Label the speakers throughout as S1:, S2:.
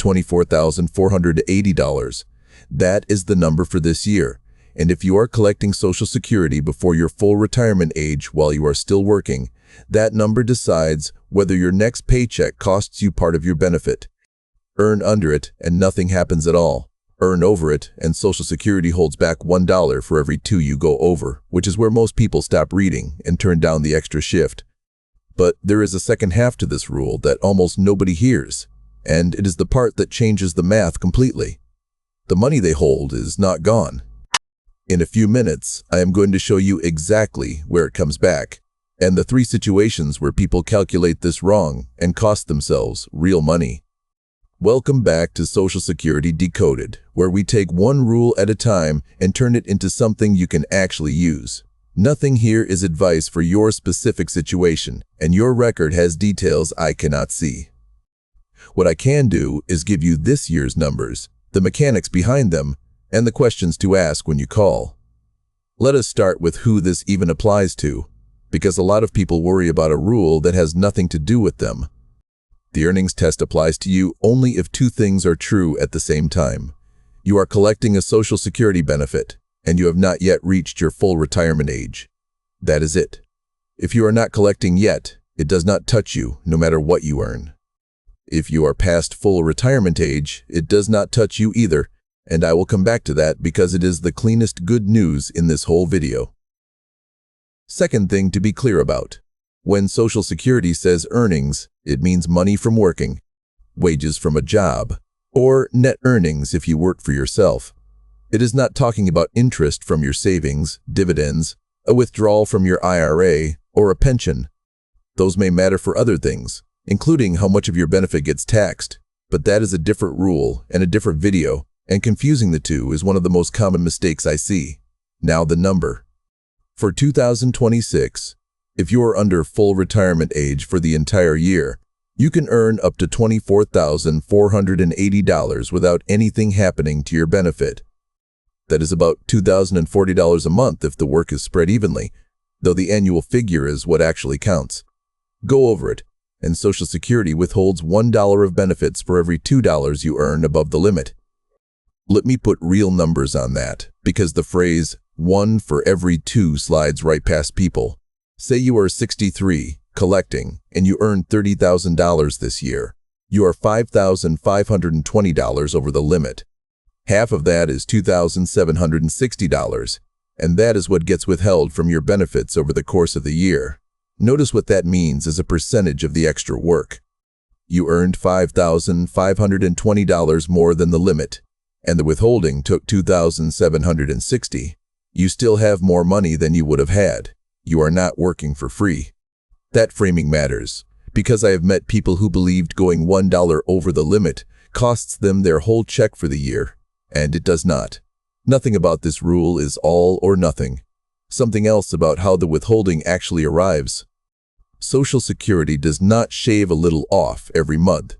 S1: $24,480. That is the number for this year. And if you are collecting Social Security before your full retirement age while you are still working, that number decides whether your next paycheck costs you part of your benefit. Earn under it and nothing happens at all. Earn over it and Social Security holds back $1 for every 2 you go over, which is where most people stop reading and turn down the extra shift. But there is a second half to this rule that almost nobody hears, and it is the part that changes the math completely. The money they hold is not gone. In a few minutes, I am going to show you exactly where it comes back, and the 3 situations where people calculate this wrong and cost themselves real money. Welcome back to Social Security Decoded, where we take one rule at a time and turn it into something you can actually use. Nothing here is advice for your specific situation, and your record has details I cannot see. What I can do is give you this year's numbers, the mechanics behind them, and the questions to ask when you call. Let us start with who this even applies to, because a lot of people worry about a rule that has nothing to do with them. The earnings test applies to you only if 2 things are true at the same time. You are collecting a Social Security benefit, and you have not yet reached your full retirement age. That is it. If you are not collecting yet, it does not touch you no matter what you earn. If you are past full retirement age, it does not touch you either, and I will come back to that because it is the cleanest good news in this whole video. Second thing to be clear about. When Social Security says earnings, it means money from working, wages from a job, or net earnings if you work for yourself. It is not talking about interest from your savings, dividends, a withdrawal from your IRA, or a pension. Those may matter for other things, including how much of your benefit gets taxed, but that is a different rule and a different video, and confusing the two is one of the most common mistakes I see. Now the number. For 2026, if you are under full retirement age for the entire year, you can earn up to $24,480 without anything happening to your benefit. That is about $2,040 a month if the work is spread evenly, though the annual figure is what actually counts. Go over it, and Social Security withholds $1 of benefits for every $2 you earn above the limit. Let me put real numbers on that, because the phrase 1 for every 2 slides right past people. Say you are 63, collecting, and you earn $30,000 this year. You are $5,520 over the limit. Half of that is $2,760, and that is what gets withheld from your benefits over the course of the year. Notice what that means as a percentage of the extra work. You earned $5,520 more than the limit, and the withholding took $2,760. You still have more money than you would have had. You are not working for free. That framing matters, because I have met people who believed going $1 over the limit costs them their whole check for the year, and it does not. Nothing about this rule is all or nothing. Something else about how the withholding actually arrives. Social Security does not shave a little off every month.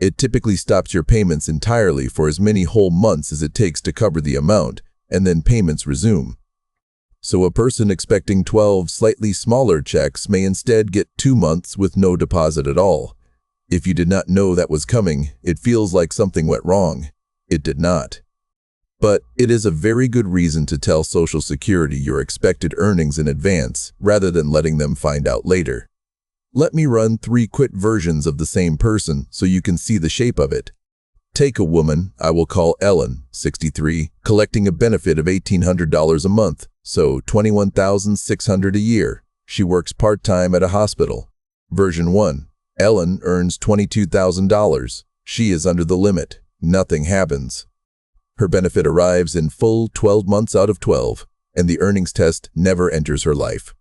S1: It typically stops your payments entirely for as many whole months as it takes to cover the amount, and then payments resume. So a person expecting 12 slightly smaller checks may instead get 2 months with no deposit at all. If you did not know that was coming, it feels like something went wrong. It did not. But it is a very good reason to tell Social Security your expected earnings in advance, rather than letting them find out later. Let me run 3 quick versions of the same person so you can see the shape of it. Take a woman I will call Ellen, 63, collecting a benefit of $1,800 a month, so $21,600 a year. She works part-time at a hospital. Version 1. Ellen earns $22,000. She is under the limit. Nothing happens. Her benefit arrives in full 12 months out of 12, and the earnings test never enters her life.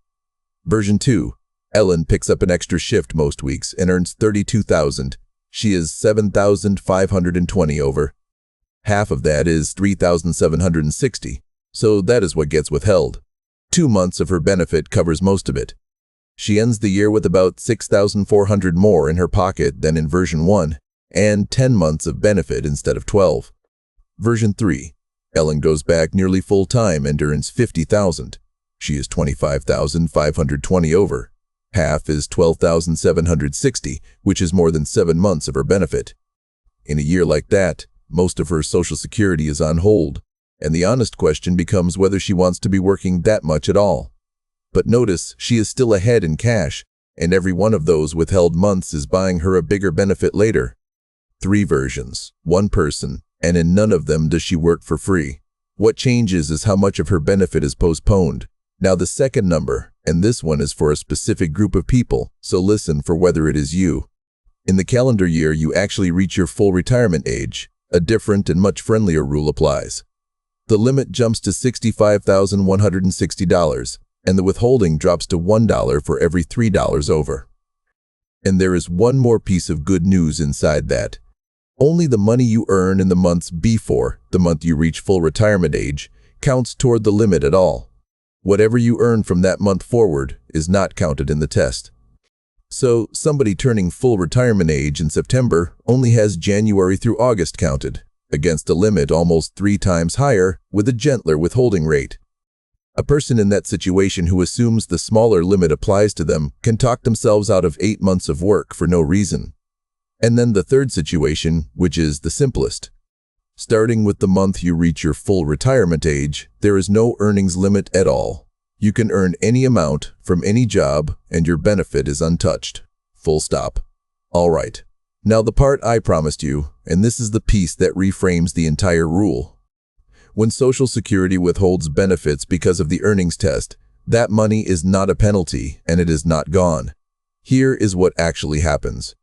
S1: Version 2. Ellen picks up an extra shift most weeks and earns $32,000. She is $7,520 over. Half of that is $3,760, so that is what gets withheld. 2 months of her benefit covers most of it. She ends the year with about $6,400 more in her pocket than in version 1, and 10 months of benefit instead of 12. Version 3. Ellen goes back nearly full-time and earns $50,000. She is $25,520 over. Half is $12,760, which is more than 7 months of her benefit. In a year like that, most of her Social Security is on hold, and the honest question becomes whether she wants to be working that much at all. But notice, she is still ahead in cash, and every one of those withheld months is buying her a bigger benefit later. 3 versions, 1 person, and in none of them does she work for free. What changes is how much of her benefit is postponed. Now the second number, and this one is for a specific group of people, so listen for whether it is you. In the calendar year you actually reach your full retirement age, a different and much friendlier rule applies. The limit jumps to $65,160, and the withholding drops to $1 for every $3 over. And there is one more piece of good news inside that. Only the money you earn in the months before the month you reach full retirement age counts toward the limit at all. Whatever you earn from that month forward is not counted in the test. So, somebody turning full retirement age in September only has January through August counted, against a limit almost 3 times higher with a gentler withholding rate. A person in that situation who assumes the smaller limit applies to them can talk themselves out of 8 months of work for no reason. And then the third situation, which is the simplest. Starting with the month you reach your full retirement age, there is no earnings limit at all. You can earn any amount from any job and your benefit is untouched. Full stop. All right. Now the part I promised you, and this is the piece that reframes the entire rule. When Social Security withholds benefits because of the earnings test, that money is not a penalty and it is not gone. Here is what actually happens.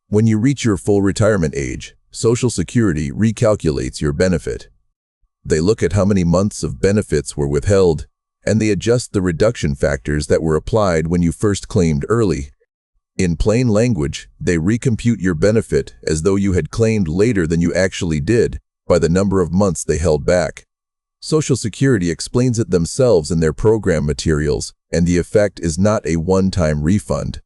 S1: When you reach your full retirement age, Social Security recalculates your benefit. They look at how many months of benefits were withheld, and they adjust the reduction factors that were applied when you first claimed early. In plain language, they recompute your benefit as though you had claimed later than you actually did by the number of months they held back. Social Security explains it themselves in their program materials, and the effect is not a one-time refund.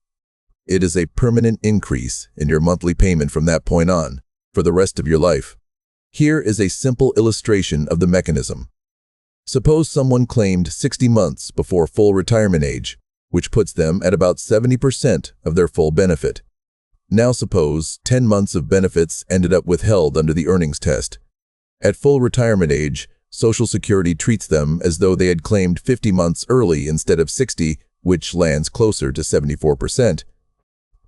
S1: It is a permanent increase in your monthly payment from that point on, for the rest of your life. Here is a simple illustration of the mechanism. Suppose someone claimed 60 months before full retirement age, which puts them at about 70% of their full benefit. Now suppose 10 months of benefits ended up withheld under the earnings test. At full retirement age, Social Security treats them as though they had claimed 50 months early instead of 60, which lands closer to 74%.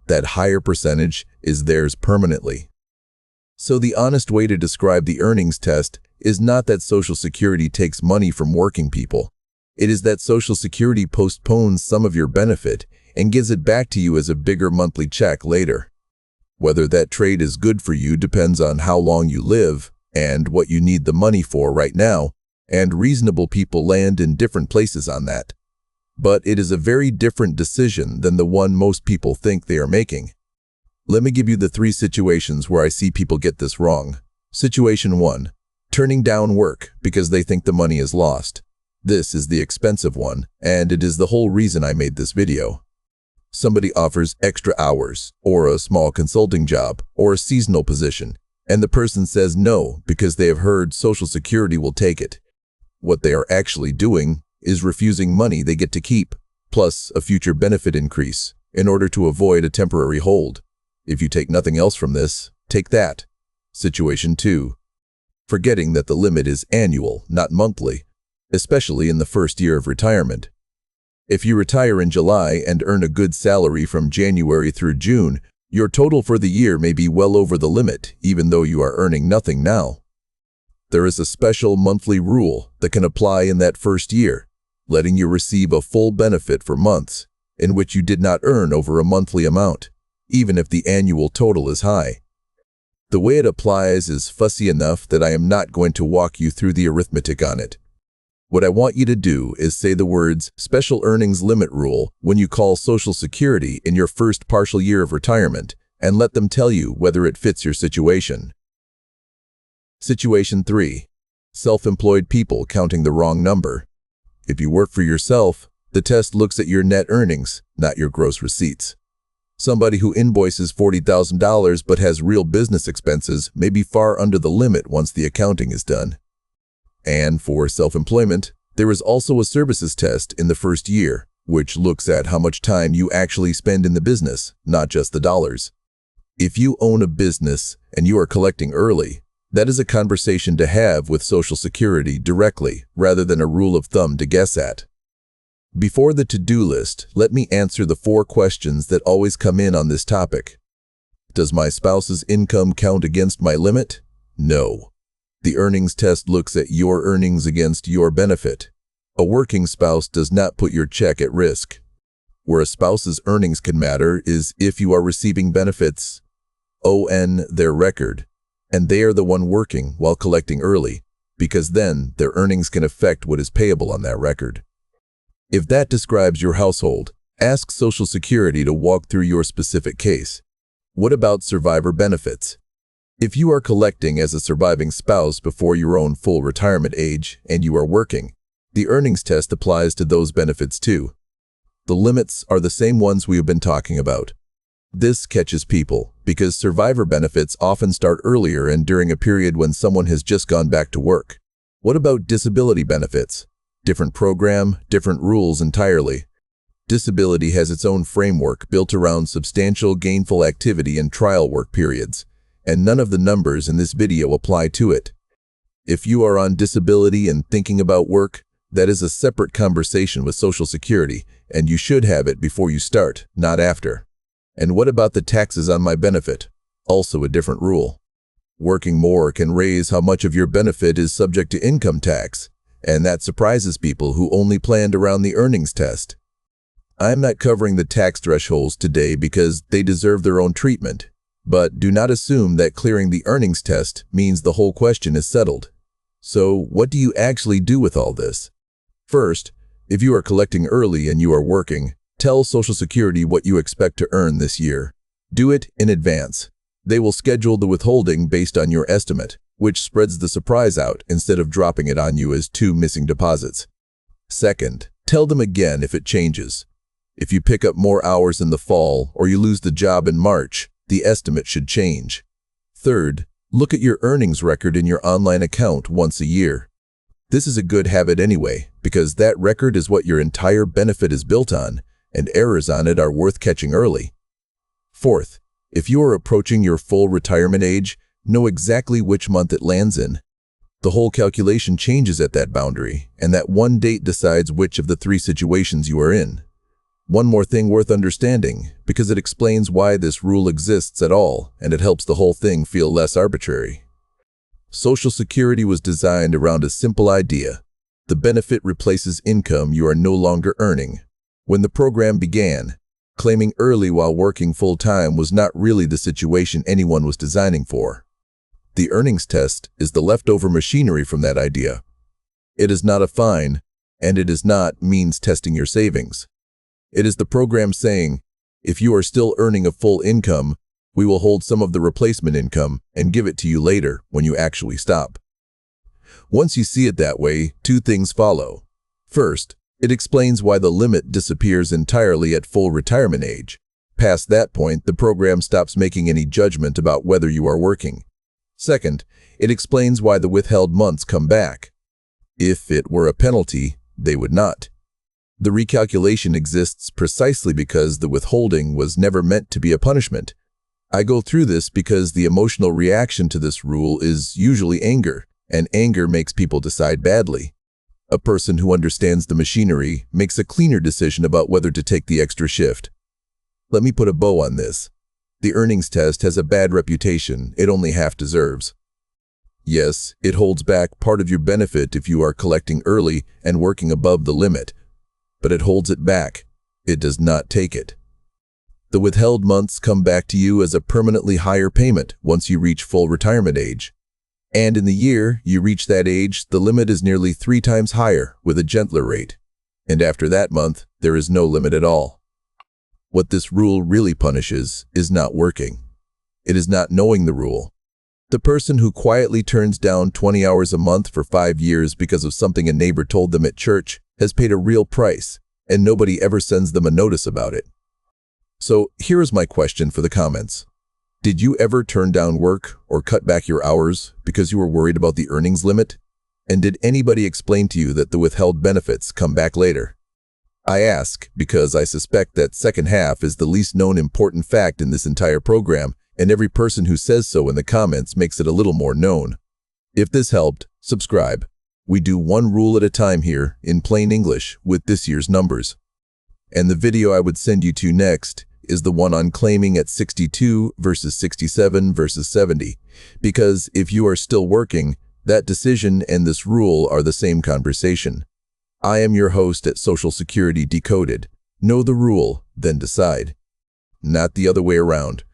S1: That higher percentage is theirs permanently. So the honest way to describe the earnings test is not that Social Security takes money from working people. It is that Social Security postpones some of your benefit and gives it back to you as a bigger monthly check later. Whether that trade is good for you depends on how long you live and what you need the money for right now, and reasonable people land in different places on that. But it is a very different decision than the one most people think they are making. Let me give you the 3 situations where I see people get this wrong. Situation 1. Turning down work because they think the money is lost. This is the expensive one, and it is the whole reason I made this video. Somebody offers extra hours, or a small consulting job, or a seasonal position, and the person says no because they have heard Social Security will take it. What they are actually doing is refusing money they get to keep, plus a future benefit increase, in order to avoid a temporary hold. If you take nothing else from this, take that. Situation 2. Forgetting that the limit is annual, not monthly, especially in the first year of retirement. If you retire in July and earn a good salary from January through June, your total for the year may be well over the limit, even though you are earning nothing now. There is a special monthly rule that can apply in that first year, letting you receive a full benefit for months in which you did not earn over a monthly amount, even if the annual total is high. The way it applies is fussy enough that I am not going to walk you through the arithmetic on it. What I want you to do is say the words Special Earnings Limit Rule when you call Social Security in your first partial year of retirement, and let them tell you whether it fits your situation. Situation 3. Self-employed people counting the wrong number. If you work for yourself, the test looks at your net earnings, not your gross receipts. Somebody who invoices $40,000 but has real business expenses may be far under the limit once the accounting is done. And for self-employment, there is also a services test in the first year, which looks at how much time you actually spend in the business, not just the dollars. If you own a business and you are collecting early, that is a conversation to have with Social Security directly rather than a rule of thumb to guess at. Before the to-do list, let me answer the 4 questions that always come in on this topic. Does my spouse's income count against my limit? No. The earnings test looks at your earnings against your benefit. A working spouse does not put your check at risk. Where a spouse's earnings can matter is if you are receiving benefits on their record, and they are the one working while collecting early, because then their earnings can affect what is payable on that record. If that describes your household, ask Social Security to walk through your specific case. What about survivor benefits? If you are collecting as a surviving spouse before your own full retirement age and you are working, the earnings test applies to those benefits too. The limits are the same ones we have been talking about. This catches people because survivor benefits often start earlier and during a period when someone has just gone back to work. What about disability benefits? Different program, different rules entirely. Disability has its own framework built around substantial gainful activity and trial work periods, and none of the numbers in this video apply to it. If you are on disability and thinking about work, that is a separate conversation with Social Security, and you should have it before you start, not after. And what about the taxes on my benefit? Also a different rule. Working more can raise how much of your benefit is subject to income tax, and that surprises people who only planned around the earnings test. I'm not covering the tax thresholds today because they deserve their own treatment, but do not assume that clearing the earnings test means the whole question is settled. So what do you actually do with all this? First, if you are collecting early and you are working, tell Social Security what you expect to earn this year. Do it in advance. They will schedule the withholding based on your estimate, which spreads the surprise out instead of dropping it on you as 2 missing deposits. Second, tell them again if it changes. If you pick up more hours in the fall or you lose the job in March, the estimate should change. Third, look at your earnings record in your online account once a year. This is a good habit anyway, because that record is what your entire benefit is built on, and errors on it are worth catching early. Fourth, if you are approaching your full retirement age, know exactly which month it lands in. The whole calculation changes at that boundary, and that one date decides which of the 3 situations you are in. One more thing worth understanding, because it explains why this rule exists at all, and it helps the whole thing feel less arbitrary. Social Security was designed around a simple idea. The benefit replaces income you are no longer earning. When the program began, claiming early while working full-time was not really the situation anyone was designing for. The earnings test is the leftover machinery from that idea. It is not a fine, and it is not means testing your savings. It is the program saying, if you are still earning a full income, we will hold some of the replacement income and give it to you later when you actually stop. Once you see it that way, 2 things follow. First, it explains why the limit disappears entirely at full retirement age. Past that point, the program stops making any judgment about whether you are working. Second, it explains why the withheld months come back. If it were a penalty, they would not. The recalculation exists precisely because the withholding was never meant to be a punishment. I go through this because the emotional reaction to this rule is usually anger, and anger makes people decide badly. A person who understands the machinery makes a cleaner decision about whether to take the extra shift. Let me put a bow on this. The earnings test has a bad reputation it only half deserves. Yes, it holds back part of your benefit if you are collecting early and working above the limit, but it holds it back. It does not take it. The withheld months come back to you as a permanently higher payment once you reach full retirement age. And in the year you reach that age, the limit is nearly 3 times higher with a gentler rate. And after that month, there is no limit at all. What this rule really punishes is not working. It is not knowing the rule. The person who quietly turns down 20 hours a month for 5 years because of something a neighbor told them at church has paid a real price, and nobody ever sends them a notice about it. So here is my question for the comments. Did you ever turn down work or cut back your hours because you were worried about the earnings limit? And did anybody explain to you that the withheld benefits come back later? I ask because I suspect that second half is the least known important fact in this entire program, and every person who says so in the comments makes it a little more known. If this helped, subscribe. We do one rule at a time here, in plain English, with this year's numbers. And the video I would send you to next is the one on claiming at 62 versus 67 versus 70, because if you are still working, that decision and this rule are the same conversation. I am your host at Social Security Decoded. Know the rule, then decide. Not the other way around.